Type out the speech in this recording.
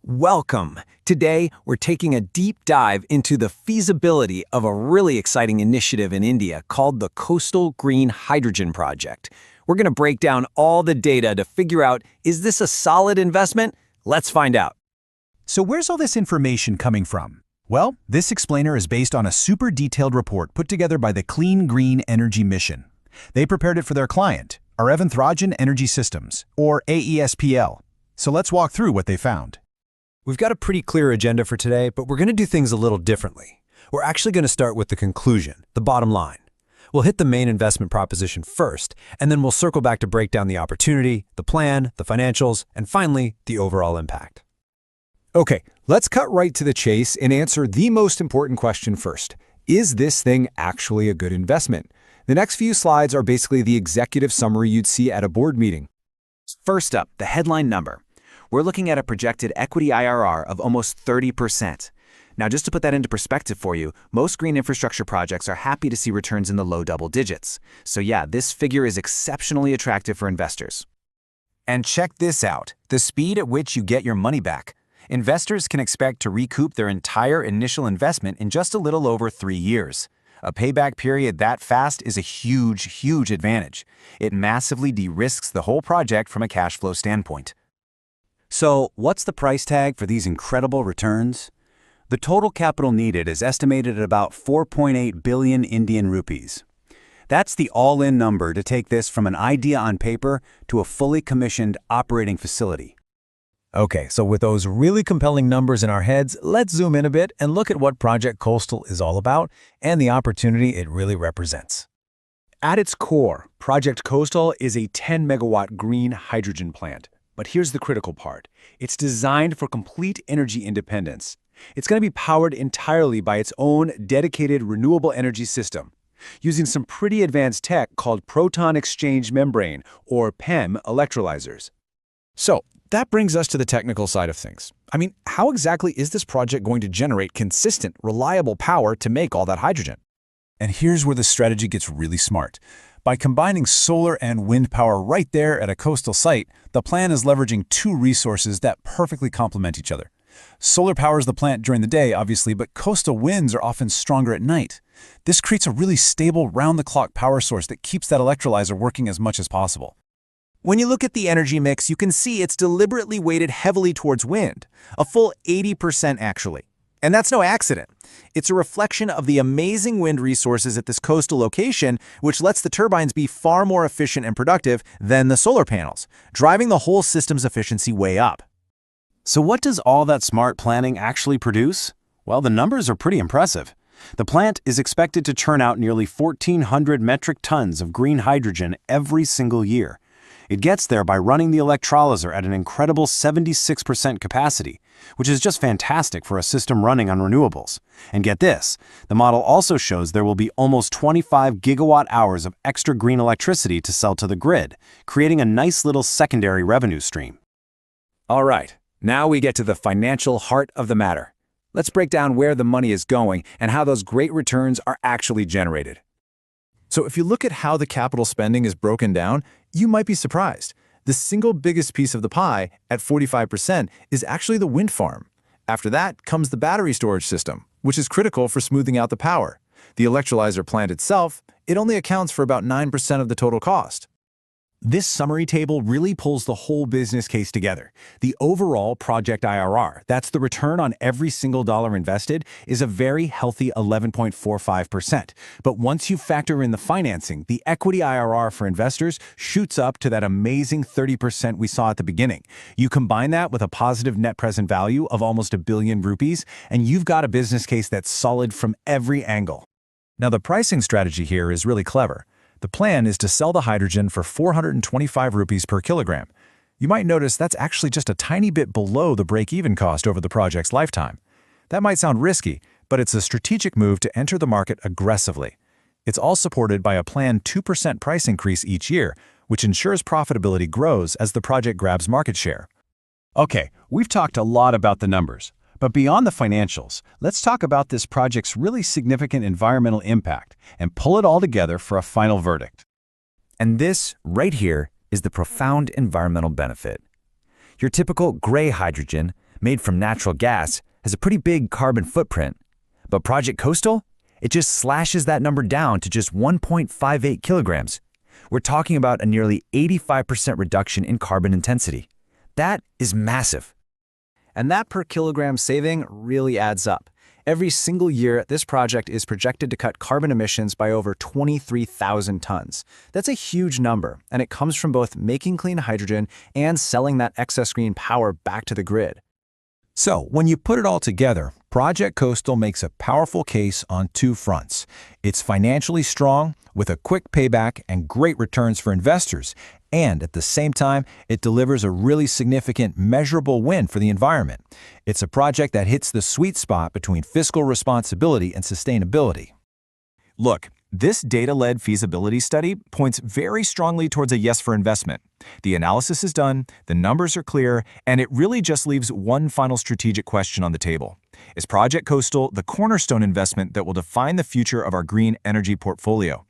Welcome! Today, we're taking a deep dive into the feasibility of a really exciting initiative in India called the Coastal Green Hydrogen Project. We're going to break down all the data to figure out, is this a solid investment? Let's find out. So where's all this information coming from? Well, this explainer is based on a super detailed report put together by the Clean Green Energy Mission. They prepared it for their client, Throgen Energy Systems, or AESPL. So let's walk through what they found. We've got a pretty clear agenda for today, but we're going to do things a little differently. We're actually going to start with the conclusion, the bottom line. We'll hit the main investment proposition first, and then we'll circle back to break down the opportunity, the plan, the financials, and finally, the overall impact. Okay, let's cut right to the chase and answer the most important question first. Is this thing actually a good investment? The next few slides are basically the executive summary you'd see at a board meeting. First up, the headline number. We're looking at a projected equity IRR of almost 30%. Now, just to put that into perspective for you, most green infrastructure projects are happy to see returns in the low double digits. So yeah, this figure is exceptionally attractive for investors. And check this out, the speed at which you get your money back. Investors can expect to recoup their entire initial investment in just a little over 3 years. A payback period that fast is a huge advantage. It massively de-risks the whole project from a cash flow standpoint. So, what's the price tag for these incredible returns? The total capital needed is estimated at about 4.8 billion Indian rupees. That's the all-in number to take this from an idea on paper to a fully commissioned operating facility. Okay, so with those really compelling numbers in our heads, let's zoom in a bit and look at what Project Coastal is all about and the opportunity it really represents. At its core, Project Coastal is a 10-megawatt green hydrogen plant. But here's the critical part. It's designed for complete energy independence. It's going to be powered entirely by its own dedicated renewable energy system, using some pretty advanced tech called proton exchange membrane, or PEM, electrolyzers. So, that brings us to the technical side of things. I mean, how exactly is this project going to generate consistent, reliable power to make all that hydrogen? And here's where the strategy gets really smart. By combining solar and wind power right there at a coastal site, the plan is leveraging two resources that perfectly complement each other. Solar powers the plant during the day, obviously, but coastal winds are often stronger at night. This creates a really stable, round-the-clock power source that keeps that electrolyzer working as much as possible. When you look at the energy mix, you can see it's deliberately weighted heavily towards wind, a full 80% actually. And that's no accident. It's a reflection of the amazing wind resources at this coastal location, which lets the turbines be far more efficient and productive than the solar panels, driving the whole system's efficiency way up. So what does all that smart planning actually produce? Well, the numbers are pretty impressive. The plant is expected to churn out nearly 1,400 metric tons of green hydrogen every single year. It gets there by running the electrolyzer at an incredible 76% capacity, which is just fantastic for a system running on renewables. And get this, the model also shows there will be almost 25 gigawatt hours of extra green electricity to sell to the grid, creating a nice little secondary revenue stream. All right, now we get to the financial heart of the matter. Let's break down where the money is going and how those great returns are actually generated. So if you look at how the capital spending is broken down, you might be surprised. The single biggest piece of the pie, at 45%, is actually the wind farm. After that comes the battery storage system, which is critical for smoothing out the power. The electrolyzer plant itself, it only accounts for about 9% of the total cost. This summary table really pulls the whole business case together. The overall project IRR, that's the return on every single dollar invested, is a very healthy 11.45%. But once you factor in the financing, the equity IRR for investors shoots up to that amazing 30% we saw at the beginning. You combine that with a positive net present value of almost 1 billion rupees, and you've got a business case that's solid from every angle. Now, the pricing strategy here is really clever. The plan is to sell the hydrogen for 425 rupees per kilogram. You might notice that's actually just a tiny bit below the break-even cost over the project's lifetime. That might sound risky, but it's a strategic move to enter the market aggressively. It's all supported by a planned 2% price increase each year, which ensures profitability grows as the project grabs market share. Okay, we've talked a lot about the numbers. But beyond the financials, let's talk about this project's really significant environmental impact and pull it all together for a final verdict. And this, right here, is the profound environmental benefit. Your typical gray hydrogen, made from natural gas, has a pretty big carbon footprint. But Project Coastal? It just slashes that number down to just 1.58 kilograms. We're talking about a nearly 85% reduction in carbon intensity. That is massive. And that per kilogram saving really adds up. Every single year, this project is projected to cut carbon emissions by over 23,000 tons. That's a huge number, and it comes from both making clean hydrogen and selling that excess green power back to the grid. So, when you put it all together, Project Coastal makes a powerful case on two fronts. It's financially strong, with a quick payback and great returns for investors, and at the same time, it delivers a really significant, measurable win for the environment. It's a project that hits the sweet spot between fiscal responsibility and sustainability. Look, this data-led feasibility study points very strongly towards a yes for investment. The analysis is done, the numbers are clear, and it really just leaves one final strategic question on the table. Is Project Coastal the cornerstone investment that will define the future of our green energy portfolio?